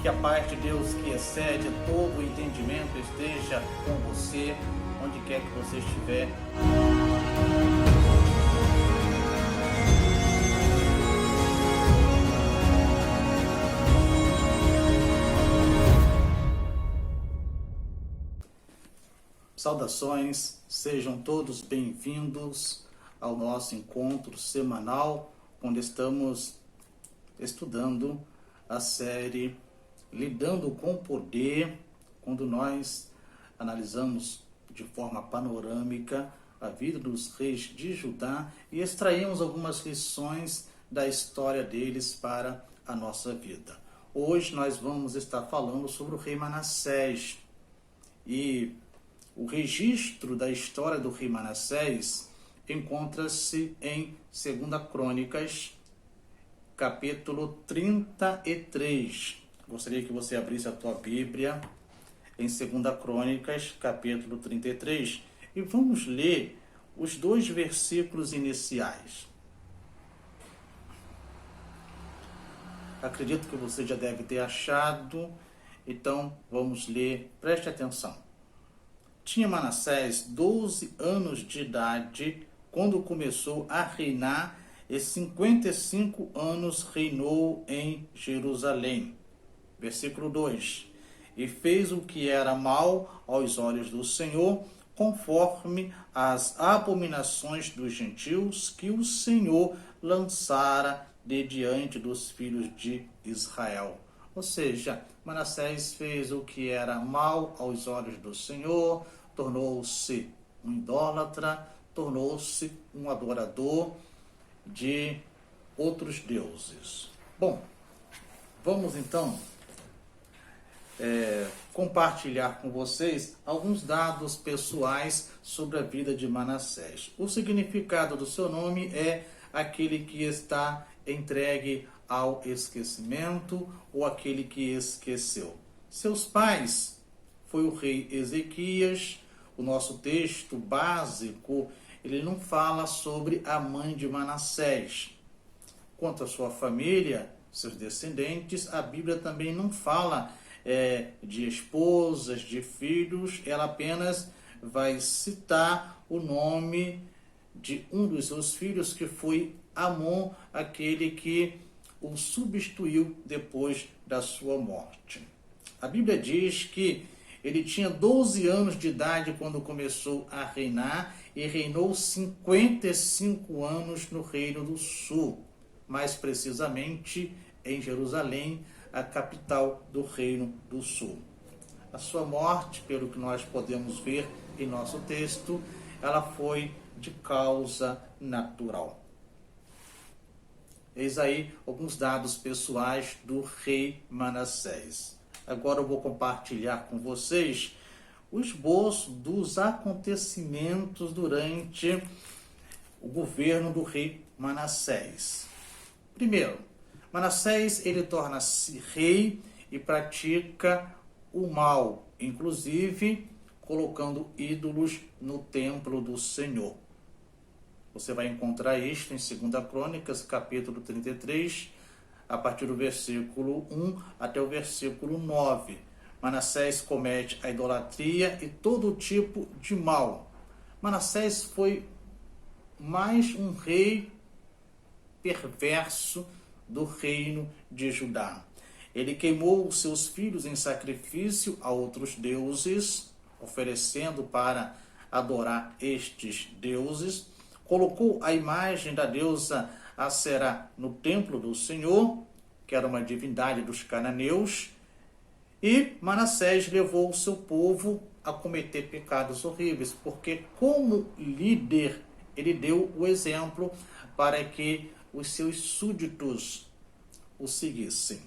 Que a paz de Deus, que excede todo o entendimento, esteja com você, onde quer que você estiver. Saudações, sejam todos bem-vindos ao nosso encontro semanal, onde estamos estudando a série Lidando com o Poder, quando nós analisamos de forma panorâmica a vida dos reis de Judá e extraímos algumas lições da história deles para a nossa vida. Hoje nós vamos estar falando sobre o rei Manassés e o registro da história do rei Manassés encontra-se em 2 Crônicas, capítulo 33. Gostaria que você abrisse a tua Bíblia em 2 Crônicas, capítulo 33, e vamos ler os 2 versículos iniciais. Acredito que você já deve ter achado, então vamos ler, preste atenção. Tinha Manassés 12 anos de idade quando começou a reinar e 55 anos reinou em Jerusalém. Versículo 2. E fez o que era mal aos olhos do Senhor, conforme as abominações dos gentios que o Senhor lançara de diante dos filhos de Israel. Ou seja, Manassés fez o que era mal aos olhos do Senhor, tornou-se um idólatra, tornou-se um adorador de outros deuses. Bom, vamos então compartilhar com vocês alguns dados pessoais sobre a vida de Manassés. O significado do seu nome é aquele que está entregue ao esquecimento ou aquele que esqueceu. Seus pais foi o rei Ezequias. O nosso texto básico, ele não fala sobre a mãe de Manassés. Quanto à sua família, seus descendentes, a Bíblia também não fala de esposas, de filhos, ela apenas vai citar o nome de um dos seus filhos, que foi Amon, aquele que o substituiu depois da sua morte. A Bíblia diz que ele tinha 12 anos de idade quando começou a reinar e reinou 55 anos no Reino do Sul, mais precisamente em Jerusalém, a capital do Reino do Sul. A sua morte, pelo que nós podemos ver em nosso texto, ela foi de causa natural. Eis aí alguns dados pessoais do rei Manassés. Agora eu vou compartilhar com vocês o esboço dos acontecimentos durante o governo do rei Manassés. Primeiro, Manassés ele torna-se rei e pratica o mal, inclusive colocando ídolos no templo do Senhor. Você vai encontrar isto em 2 Crônicas, capítulo 33, a partir do versículo 1 até o versículo 9. Manassés comete a idolatria e todo tipo de mal. Manassés foi mais um rei perverso do reino de Judá. Ele queimou os seus filhos em sacrifício a outros deuses, oferecendo para adorar estes deuses. Colocou a imagem da deusa Aserá no templo do Senhor, que era uma divindade dos cananeus, e Manassés levou o seu povo a cometer pecados horríveis, porque como líder ele deu o exemplo para que os seus súditos o seguissem.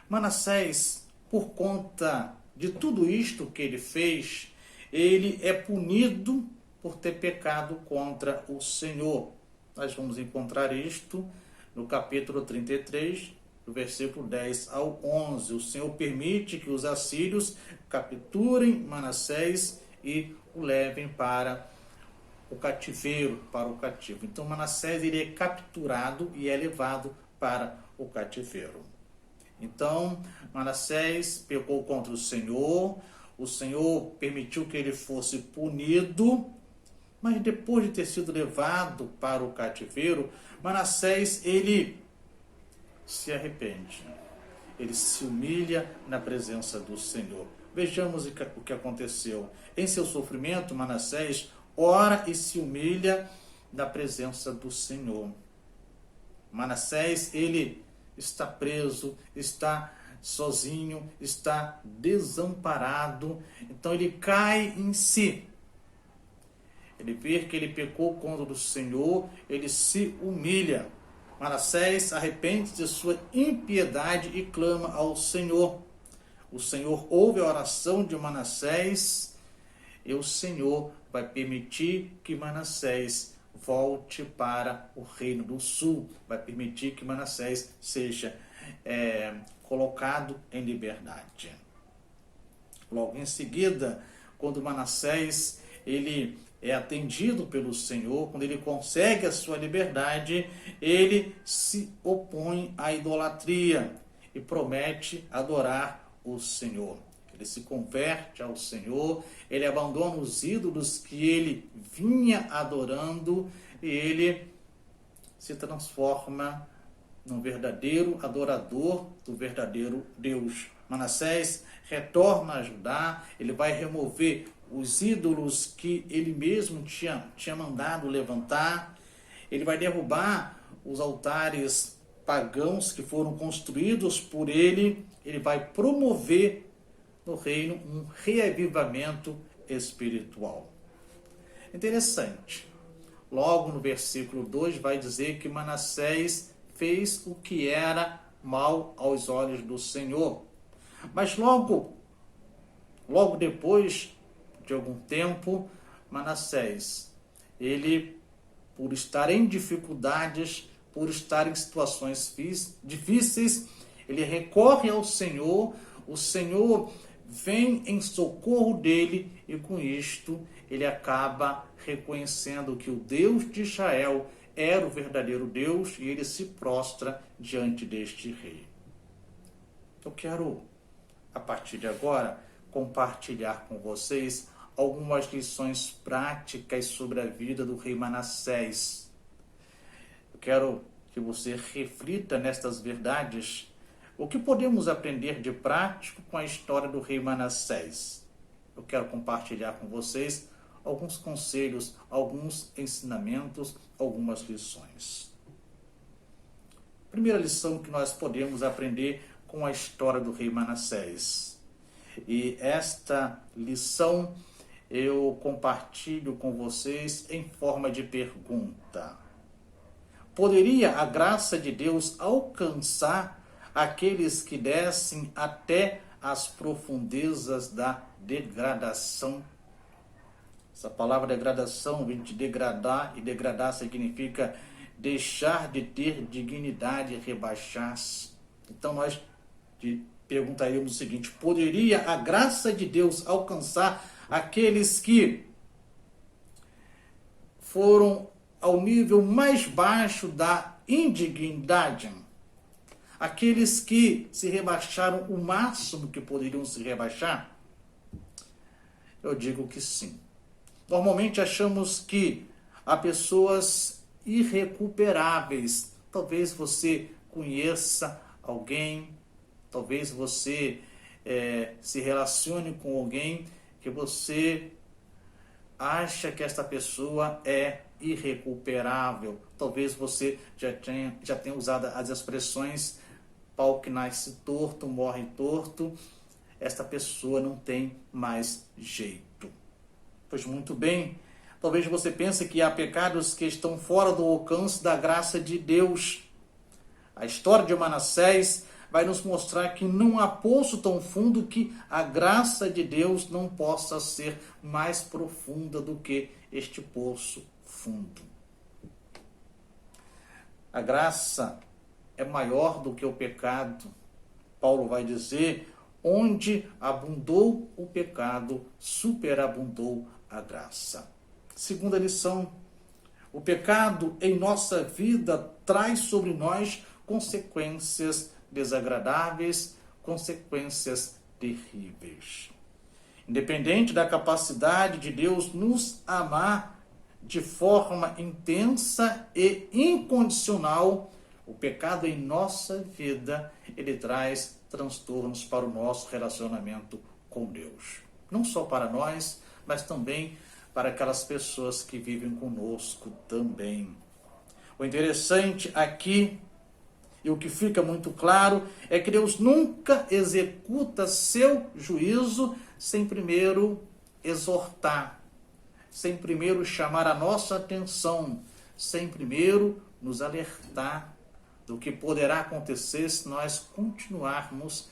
Manassés, por conta de tudo isto que ele fez, ele é punido por ter pecado contra o Senhor. Nós vamos encontrar isto no capítulo 33, do versículo 10 ao 11. O Senhor permite que os assírios capturem Manassés e o levem para o cativeiro, para o cativo. Então Manassés ele é capturado e é levado para o cativeiro. Então Manassés pecou contra o Senhor permitiu que ele fosse punido, mas depois de ter sido levado para o cativeiro, Manassés, ele se arrepende, ele se humilha na presença do Senhor. Vejamos o que aconteceu. Em seu sofrimento, Manassés ora e se humilha na presença do Senhor. Manassés, ele está preso, está sozinho, está desamparado, então ele cai em si. Ele vê que ele pecou contra o Senhor, ele se humilha. Manassés arrepende de sua impiedade e clama ao Senhor. O Senhor ouve a oração de Manassés e o Senhor vai permitir que Manassés volte para o reino do sul, vai permitir que Manassés seja colocado em liberdade. Logo em seguida, quando Manassés ele é atendido pelo Senhor, quando ele consegue a sua liberdade, ele se opõe à idolatria e promete adorar o Senhor. Ele se converte ao Senhor, ele abandona os ídolos que ele vinha adorando e ele se transforma num verdadeiro adorador do verdadeiro Deus. Manassés retorna a Judá, ele vai remover os ídolos que ele mesmo tinha mandado levantar, ele vai derrubar os altares pagãos que foram construídos por ele, ele vai promover no reino um reavivamento espiritual. Interessante. Logo no versículo 2 vai dizer que Manassés fez o que era mal aos olhos do Senhor. Mas logo depois de algum tempo, Manassés, ele, por estar em dificuldades, por estar em situações difíceis, ele recorre ao Senhor, o Senhor vem em socorro dele e com isto ele acaba reconhecendo que o Deus de Israel era o verdadeiro Deus e ele se prostra diante deste rei. Eu quero, a partir de agora, compartilhar com vocês algumas lições práticas sobre a vida do rei Manassés. Eu quero que você reflita nestas verdades. O que podemos aprender de prático com a história do rei Manassés? Eu quero compartilhar com vocês alguns conselhos, alguns ensinamentos, algumas lições. Primeira lição que nós podemos aprender com a história do rei Manassés. E esta lição eu compartilho com vocês em forma de pergunta. Poderia a graça de Deus alcançar aqueles que descem até as profundezas da degradação? Essa palavra degradação vem de degradar, e degradar significa deixar de ter dignidade, rebaixar-se. Então nós perguntaríamos o seguinte: poderia a graça de Deus alcançar aqueles que foram ao nível mais baixo da indignidade? Aqueles que se rebaixaram o máximo que poderiam se rebaixar? Eu digo que sim. Normalmente achamos que há pessoas irrecuperáveis. Talvez você conheça alguém, talvez você se relacione com alguém que você acha que esta pessoa é irrecuperável. Talvez você já tenha usado as expressões: pau que nasce torto, morre torto. Esta pessoa não tem mais jeito. Pois muito bem, talvez você pense que há pecados que estão fora do alcance da graça de Deus. A história de Manassés vai nos mostrar que não há poço tão fundo que a graça de Deus não possa ser mais profunda do que este poço fundo. A graça é maior do que o pecado. Paulo vai dizer: onde abundou o pecado, superabundou a graça. Segunda lição: o pecado em nossa vida traz sobre nós consequências desagradáveis, consequências terríveis. Independente da capacidade de Deus nos amar de forma intensa e incondicional, o pecado em nossa vida, ele traz transtornos para o nosso relacionamento com Deus. Não só para nós, mas também para aquelas pessoas que vivem conosco também. O interessante aqui, e o que fica muito claro, é que Deus nunca executa seu juízo sem primeiro exortar, sem primeiro chamar a nossa atenção, sem primeiro nos alertar do que poderá acontecer se nós continuarmos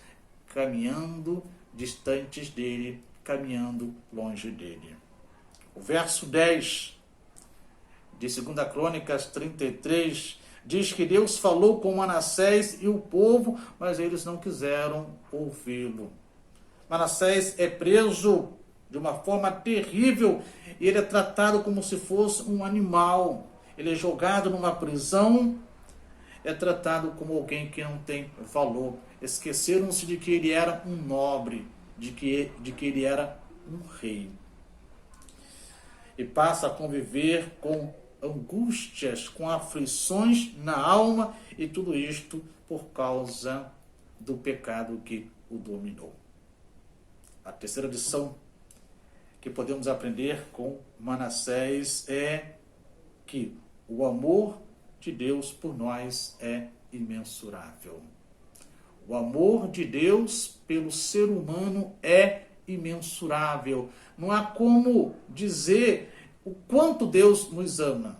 caminhando distantes dele, caminhando longe dele. O verso 10 de 2 Crônicas 33 diz que Deus falou com Manassés e o povo, mas eles não quiseram ouvi-lo. Manassés é preso de uma forma terrível e ele é tratado como se fosse um animal. Ele é jogado numa prisão, é tratado como alguém que não tem valor. Esqueceram-se de que ele era um nobre, de que ele era um rei. E passa a conviver com angústias, com aflições na alma, e tudo isto por causa do pecado que o dominou. A terceira lição que podemos aprender com Manassés é que o amor de Deus por nós é imensurável. O amor de Deus pelo ser humano é imensurável. Não há como dizer o quanto Deus nos ama.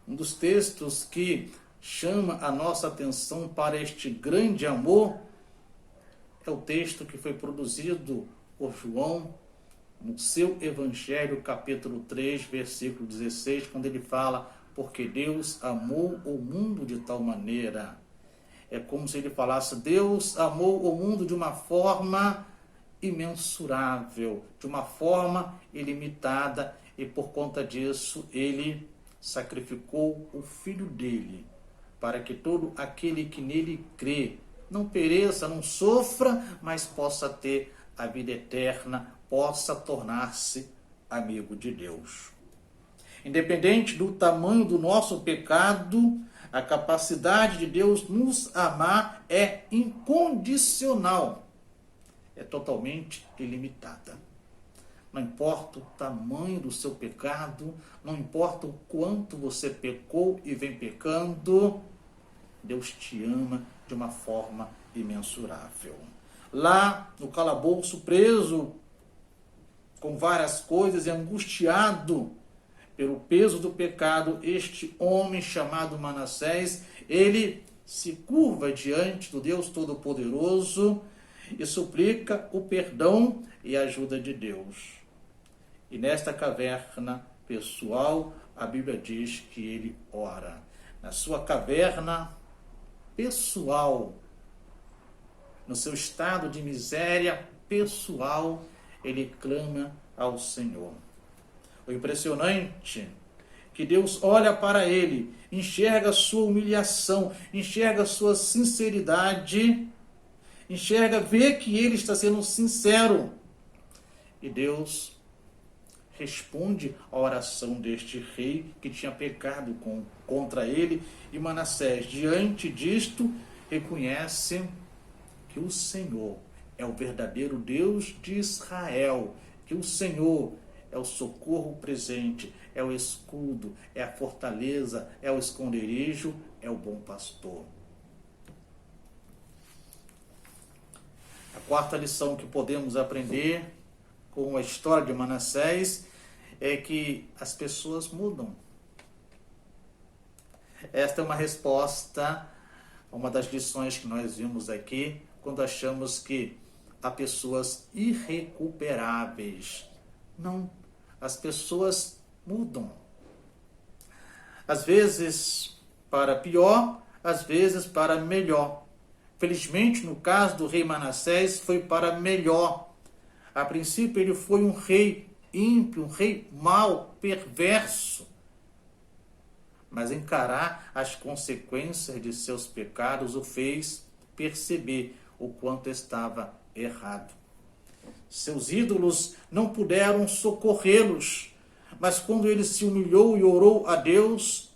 Um dos textos que chama a nossa atenção para este grande amor é o texto que foi produzido por João no seu Evangelho, capítulo 3, versículo 16, quando ele fala: porque Deus amou o mundo de tal maneira. É como se ele falasse: Deus amou o mundo de uma forma imensurável, de uma forma ilimitada, e por conta disso ele sacrificou o Filho dele, para que todo aquele que nele crê não pereça, não sofra, mas possa ter a vida eterna, possa tornar-se amigo de Deus. Independente do tamanho do nosso pecado, a capacidade de Deus nos amar é incondicional, é totalmente ilimitada. Não importa o tamanho do seu pecado, não importa o quanto você pecou e vem pecando, Deus te ama de uma forma imensurável. Lá no calabouço, preso com várias coisas e angustiado pelo peso do pecado, este homem chamado Manassés, ele se curva diante do Deus Todo-Poderoso e suplica o perdão e a ajuda de Deus. E nesta caverna pessoal, a Bíblia diz que ele ora. Na sua caverna pessoal, no seu estado de miséria pessoal, ele clama ao Senhor. O impressionante é que Deus olha para ele, enxerga a sua humilhação, enxerga a sua sinceridade, vê que ele está sendo sincero. E Deus responde à oração deste rei que tinha pecado contra ele. E Manassés, diante disto, reconhece que o Senhor é o verdadeiro Deus de Israel, que o Senhor é o socorro presente, é o escudo, é a fortaleza, é o esconderijo, é o bom pastor. A quarta lição que podemos aprender com a história de Manassés é que as pessoas mudam. Esta é uma resposta a uma das lições que nós vimos aqui, quando achamos que há pessoas irrecuperáveis. Não, as pessoas mudam. Às vezes para pior, às vezes para melhor. Felizmente, no caso do rei Manassés, foi para melhor. A princípio, ele foi um rei ímpio, um rei mau, perverso. Mas encarar as consequências de seus pecados o fez perceber o quanto estava errado. Seus ídolos não puderam socorrê-los, mas quando ele se humilhou e orou a Deus,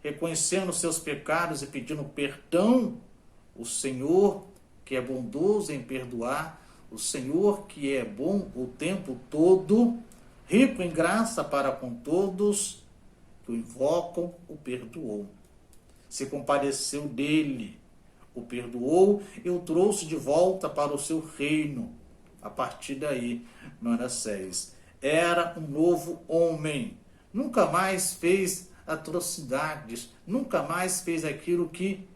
reconhecendo seus pecados e pedindo perdão, o Senhor, que é bondoso em perdoar, o Senhor que é bom o tempo todo, rico em graça para com todos que o invocam, o perdoou. Se compadeceu dele, o perdoou e o trouxe de volta para o seu reino. A partir daí, Manassés era um novo homem. Nunca mais fez atrocidades, nunca mais fez aquilo que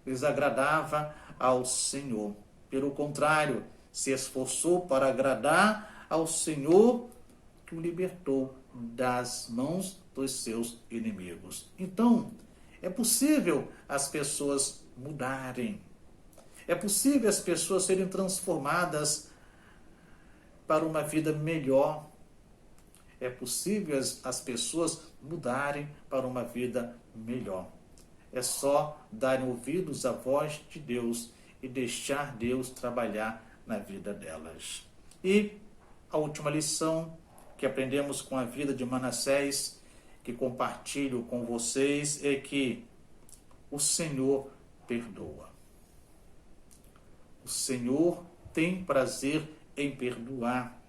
desagradava ao Senhor. Pelo contrário, se esforçou para agradar ao Senhor, que o libertou das mãos dos seus inimigos. Então, é possível as pessoas mudarem. É possível as pessoas serem transformadas para uma vida melhor. É possível as pessoas mudarem para uma vida melhor. É só darem ouvidos à voz de Deus e deixar Deus trabalhar na vida delas. E a última lição que aprendemos com a vida de Manassés, que compartilho com vocês, é que o Senhor perdoa. O Senhor tem prazer em perdoar.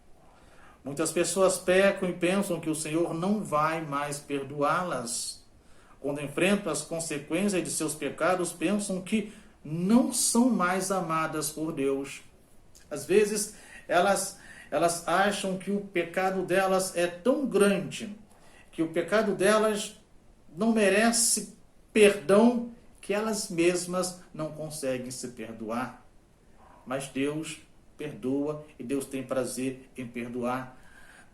Muitas pessoas pecam e pensam que o Senhor não vai mais perdoá-las. Quando enfrentam as consequências de seus pecados, pensam que não são mais amadas por Deus. Às vezes, elas acham que o pecado delas é tão grande, que o pecado delas não merece perdão, que elas mesmas não conseguem se perdoar. Mas Deus perdoa e Deus tem prazer em perdoar.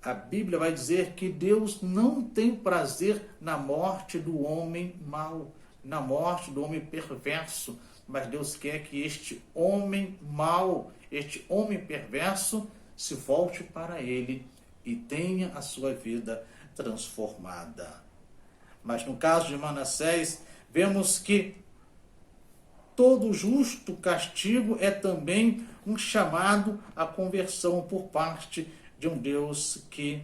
A Bíblia vai dizer que Deus não tem prazer na morte do homem mau, na morte do homem perverso, mas Deus quer que este homem mau, este homem perverso, se volte para Ele e tenha a sua vida transformada. Mas no caso de Manassés, vemos que todo justo castigo é também um chamado à conversão por parte de um Deus que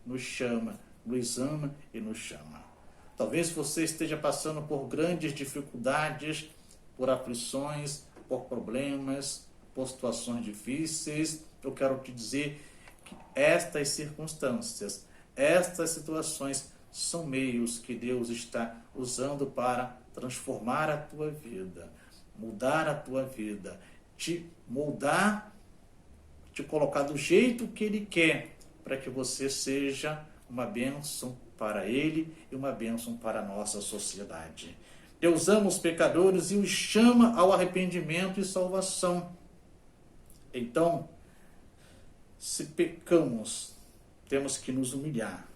nos chama, nos ama e nos chama. Talvez você esteja passando por grandes dificuldades, por aflições, por problemas, por situações difíceis. Eu quero te dizer que estas circunstâncias, estas situações são meios que Deus está usando para transformar a tua vida, mudar a tua vida, te moldar, te colocar do jeito que Ele quer, para que você seja uma bênção para Ele e uma bênção para a nossa sociedade. Deus ama os pecadores e os chama ao arrependimento e salvação. Então, se pecamos, temos que nos humilhar,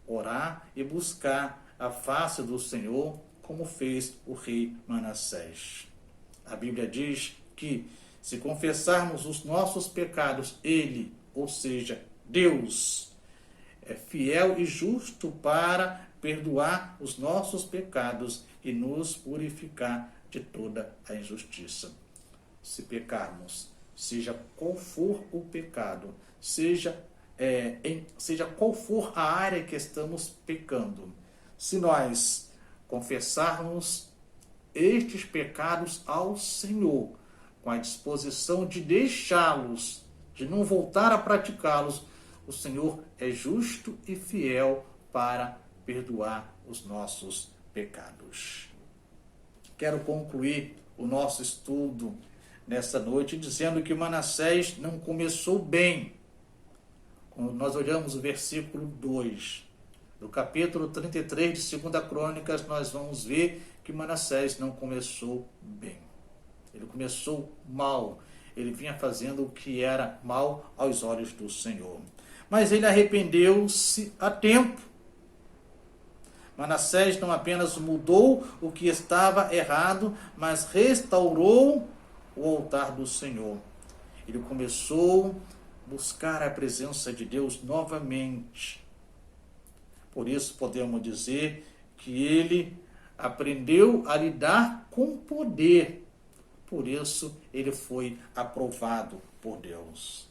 orar e buscar a face do Senhor, como fez o rei Manassés. A Bíblia diz que se confessarmos os nossos pecados, Ele, ou seja, Deus, é fiel e justo para perdoar os nossos pecados e nos purificar de toda a injustiça. Se pecarmos, seja qual for o pecado, seja qual for a área que estamos pecando, se nós confessarmos estes pecados ao Senhor, com a disposição de deixá-los, de não voltar a praticá-los, o Senhor é justo e fiel para perdoar os nossos pecados. Quero concluir o nosso estudo nesta noite dizendo que Manassés não começou bem. Quando nós olhamos o versículo 2 do capítulo 33 de 2 Crônicas, nós vamos ver que Manassés não começou bem. Ele começou mal. Ele vinha fazendo o que era mal aos olhos do Senhor. Mas ele arrependeu-se a tempo. Manassés não apenas mudou o que estava errado, mas restaurou o altar do Senhor. Ele começou a buscar a presença de Deus novamente. Por isso podemos dizer que ele aprendeu a lidar com poder por isso ele foi aprovado por Deus.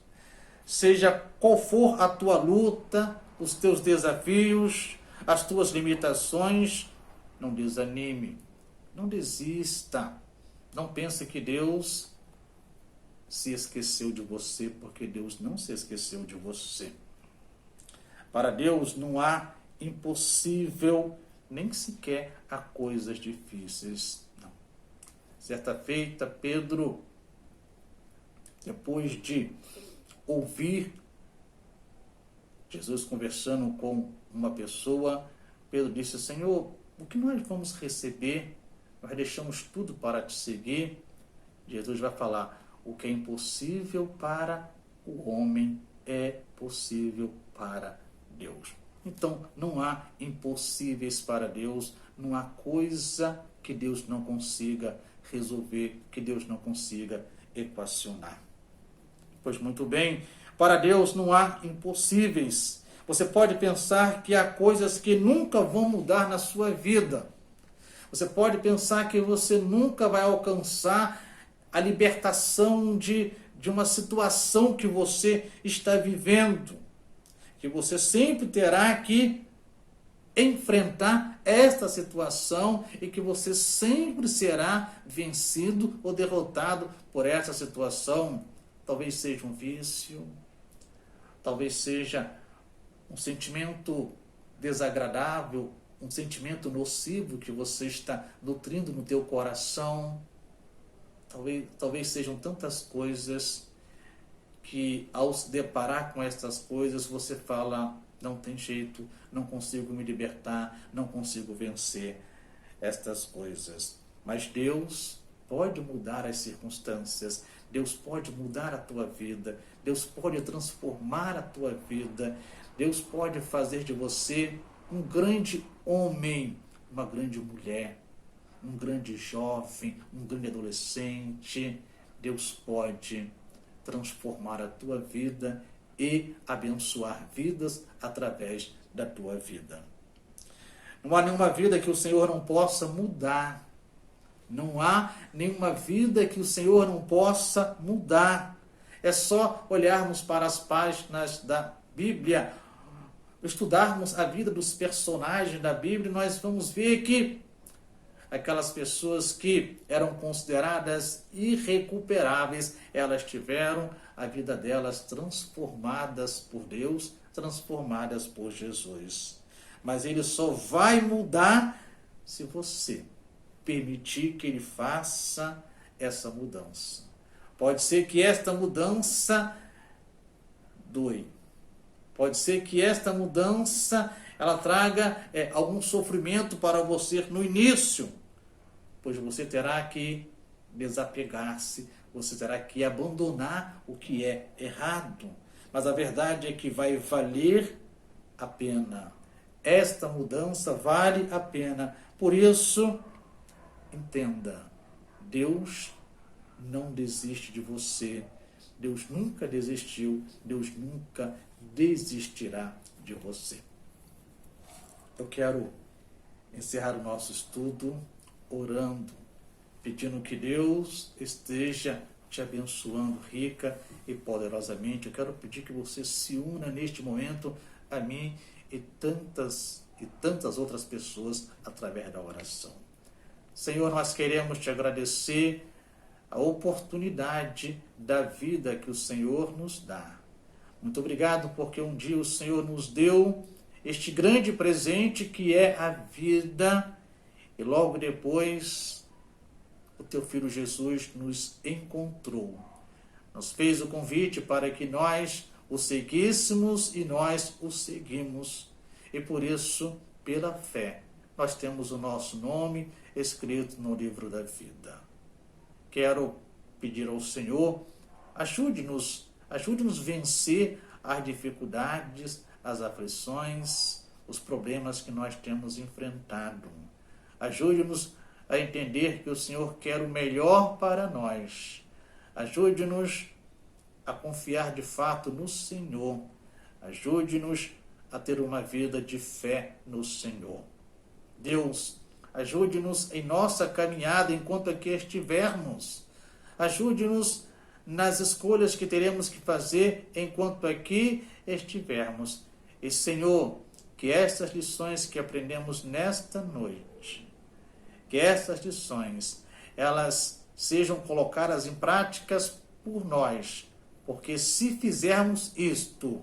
Seja qual for a tua luta, os teus desafios, as tuas limitações, não desanime, não desista. Não pense que Deus se esqueceu de você, porque Deus não se esqueceu de você. Para Deus não há impossível, nem sequer há coisas difíceis. Não. Certa feita, Pedro, depois de ouvir Jesus conversando com uma pessoa, Pedro disse: Senhor, o que nós vamos receber? Nós deixamos tudo para te seguir. Jesus vai falar: o que é impossível para o homem é possível para Deus. Então, não há impossíveis para Deus, não há coisa que Deus não consiga resolver, que Deus não consiga equacionar. Pois muito bem, para Deus não há impossíveis. Você pode pensar que há coisas que nunca vão mudar na sua vida. Você pode pensar que você nunca vai alcançar a libertação de uma situação que você está vivendo. Que você sempre terá que enfrentar esta situação e que você sempre será vencido ou derrotado por essa situação. Talvez seja um vício, talvez seja um sentimento desagradável, um sentimento nocivo que você está nutrindo no teu coração. Talvez sejam tantas coisas que ao se deparar com estas coisas você fala: não tem jeito, não consigo me libertar, não consigo vencer estas coisas. Mas Deus pode mudar as circunstâncias, Deus pode mudar a tua vida, Deus pode transformar a tua vida, Deus pode fazer de você um grande homem, uma grande mulher, um grande jovem, um grande adolescente. Deus pode transformar a tua vida e abençoar vidas através da tua vida. Não há nenhuma vida que o Senhor não possa mudar. Não há nenhuma vida que o Senhor não possa mudar. É só olharmos para as páginas da Bíblia, estudarmos a vida dos personagens da Bíblia, nós vamos ver que aquelas pessoas que eram consideradas irrecuperáveis, elas tiveram a vida delas transformadas por Deus, transformadas por Jesus. Mas Ele só vai mudar se você permitir que Ele faça essa mudança. Pode ser que esta mudança doe. Pode ser que esta mudança ela traga algum sofrimento para você no início, pois você terá que desapegar-se, você terá que abandonar o que é errado. Mas a verdade é que vai valer a pena. Esta mudança vale a pena. Por isso, entenda, Deus não desiste de você. Deus nunca desistiu, Deus nunca desistirá de você. Eu quero encerrar o nosso estudo orando, pedindo que Deus esteja te abençoando rica e poderosamente. Eu quero pedir que você se una neste momento a mim e tantas outras pessoas através da oração. Senhor, nós queremos te agradecer a oportunidade da vida que o Senhor nos dá. Muito obrigado porque um dia o Senhor nos deu este grande presente que é a vida e logo depois o teu Filho Jesus nos encontrou. Nos fez o convite para que nós o seguíssemos e nós o seguimos. E por isso, pela fé, nós temos o nosso nome escrito no livro da vida. Quero pedir ao Senhor, ajude-nos a vencer as dificuldades, as aflições, os problemas que nós temos enfrentado. Ajude-nos a entender que o Senhor quer o melhor para nós. Ajude-nos a confiar de fato no Senhor. Ajude-nos a ter uma vida de fé no Senhor. Deus, ajude-nos em nossa caminhada enquanto aqui estivermos. Ajude-nos nas escolhas que teremos que fazer enquanto aqui estivermos. E, Senhor, que estas lições que aprendemos nesta noite, que estas lições, elas sejam colocadas em práticas por nós, porque se fizermos isto,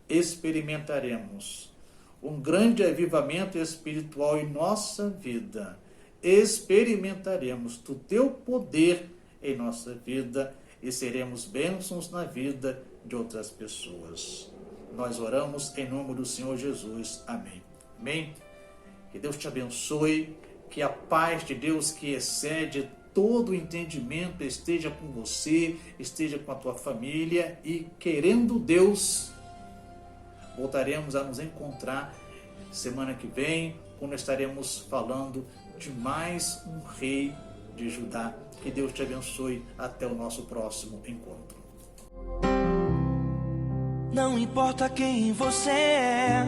experimentaremos um grande avivamento espiritual em nossa vida. Experimentaremos do teu poder em nossa vida e seremos bênçãos na vida de outras pessoas. Nós oramos em nome do Senhor Jesus. Amém. Amém. Que Deus te abençoe, que a paz de Deus que excede todo o entendimento esteja com você, esteja com a tua família e, querendo Deus, voltaremos a nos encontrar semana que vem, quando estaremos falando de mais um rei de Judá. Que Deus te abençoe. Até o nosso próximo encontro. Não importa quem você é,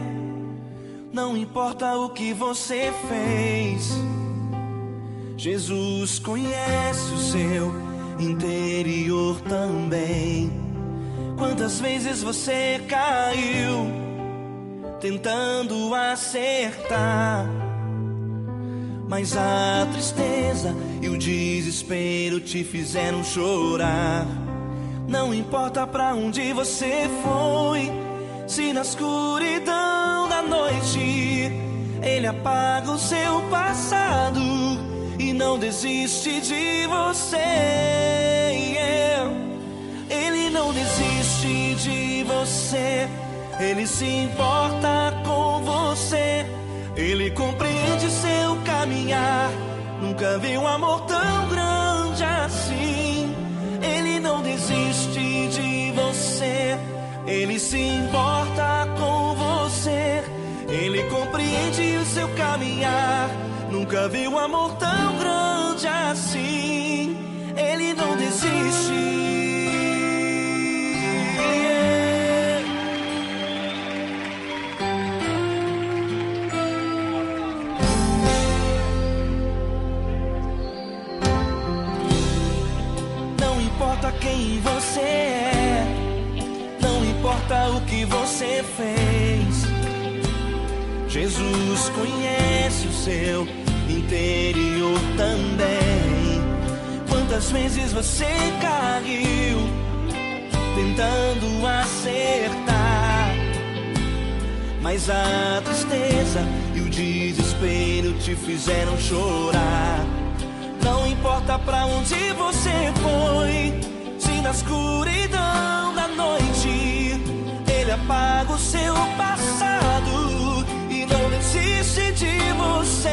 não importa o que você fez, Jesus conhece o seu interior também. Quantas vezes você caiu tentando acertar, mas a tristeza e o desespero te fizeram chorar. Não importa pra onde você foi, se na escuridão da noite Ele apaga o seu passado e não desiste de você. Ele não desiste de você, Ele se importa com você, Ele compreende seu caminhar. Nunca vi um amor tão grande assim. Ele não desiste de você, Ele se importa com você, Ele compreende o seu caminhar. Nunca vi um amor tão grande assim. Ele não desiste. Quem você é, não importa o que você fez, Jesus conhece o seu interior também. Quantas vezes você caiu tentando acertar, mas a tristeza e o desespero te fizeram chorar. Não importa pra onde você foi, se na escuridão da noite Ele apaga o seu passado e não desiste de você.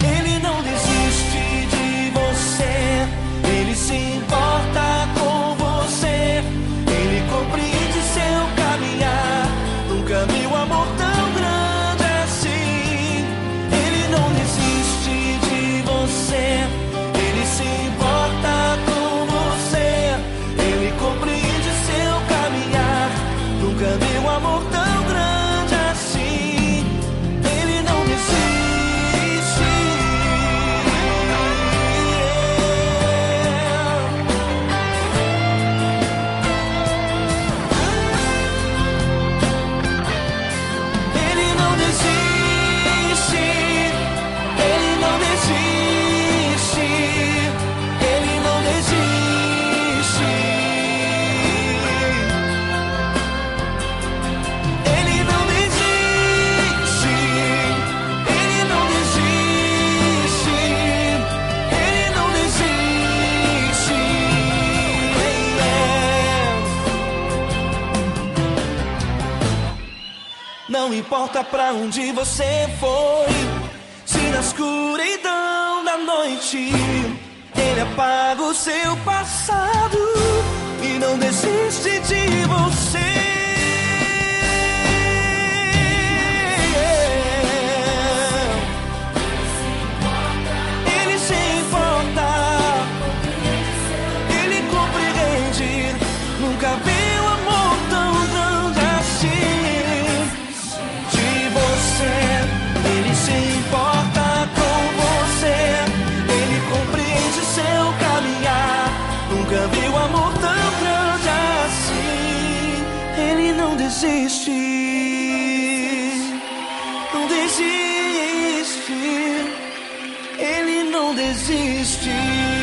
Ele não desiste de você, Ele se importa com você, Ele compreende seu caminhar. Nunca vi um amor tão grande assim. Ele não desiste de você, Ele se importa com você, Ele compreende seu caminhar. Nunca vi um amor tão grande assim. Ele não desiste. Ele não desiste. Ele não desiste. Ele não desiste. Ele não desiste. Ele não desiste. Ele não desiste. Não importa pra onde você foi, se na escuridão da noite Ele apaga o seu passado e não desiste de você. Ele se importa, Ele compreende. Nunca vi um amor tão grande assim. De você, Ele se importa com você, Ele compreende Nunca vi o amor tão grande assim. Ele não desiste, não desiste. Ele não desiste.